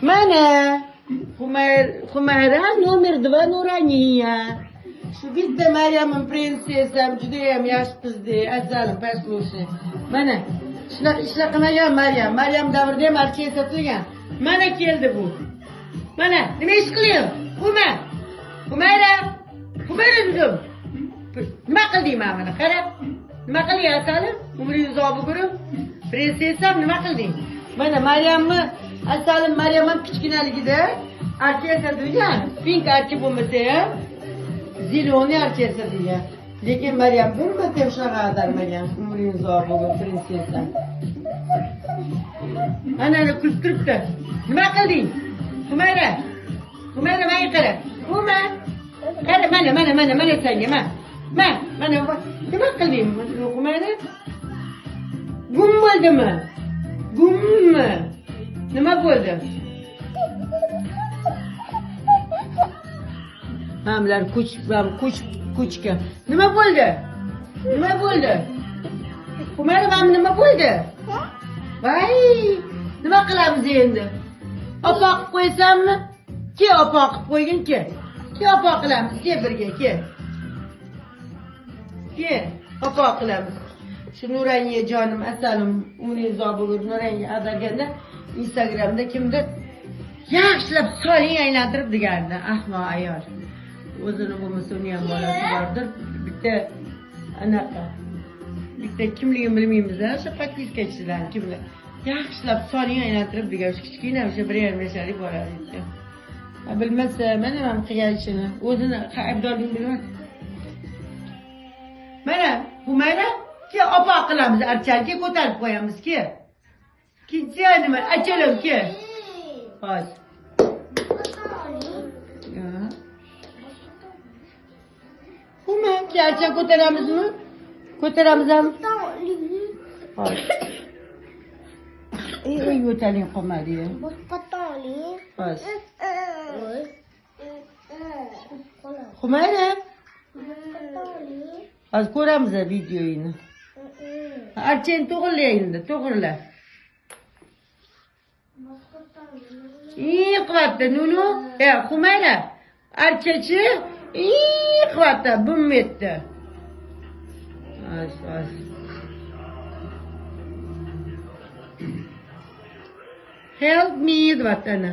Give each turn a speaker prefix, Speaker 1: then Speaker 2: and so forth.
Speaker 1: Mana Humayra nomer 2 Nuraniya. Shu bitta Maryamim prinsessam judayam yaxshi qizdi. Azalim послушай. Mana ishlaqamagan Maryam. Maryam davrida ham archa sotilgan. Mana keldi bu. Mana nima ish qilyapti? Humayra dedim. Nima qilding mana? Qarab. Nima qilyapsan? Umringiz uzoq bo'lsin. Prinsessam nima qilding? Mana Maryamni asalim Maryam ham kichkinaligida archa yasatilgan. Pink archa bo'lmasa ham ziloniy archa yasatilgan. Lekin Maryam bir marta ham shunaqa adarmagan. Umringiz uzoq bo'lsin prinsessam. Ana kulib turibdi. Nima qilding? Humayra menga qara. Qara mana senga mana nima qilding? Humayra gum bo'ldimi? Gummi? Nima bo'ldi? Hamlar kuchga. Nima bo'ldi? Humayra nima bo'ldi? Voy, nima qilamiz endi? Opa qilib qo'ysammi? Ke opa qilib qo'ygin ke. Ke opa qilamiz, ke birga ke. Ke opa qilamiz. Shu Nuraniya jonim asalim umringiz uzoq bo'lsin. Nuraniya adarganda Instagramda kimdir yaxshilab soling aylantirib deganida ahmoq ayol. O'zini bo'lmasa uni ham bolasi bordir. Bitta anaqa. Bitta kimligini bilmaymiz, o'sha podpiskachilar kimlar. Yaxshilab soling aylantirib degan o'sha kichkina o'sha 1,5 yoshlik bola ekan. Bilmasa mana ham qilgan ishini, o'zini aybdorligini bilmas. Mana Humayra ke opa qilamiz archaga ko'tarib qo'yamiz ke. Kecha nima achalam ke. Hozir. Ke archa ko'taramizmi? Ko'taramizmi? Hozir. Yo'taling qolmadi. Hozir. Humayra. Hozir ko'ramiz videoyini. Archani to'g'irla. Qilyapti Nunu. Humayra. Archachi qilyapti, bum etdi. Hozir. Help me deyapti ana.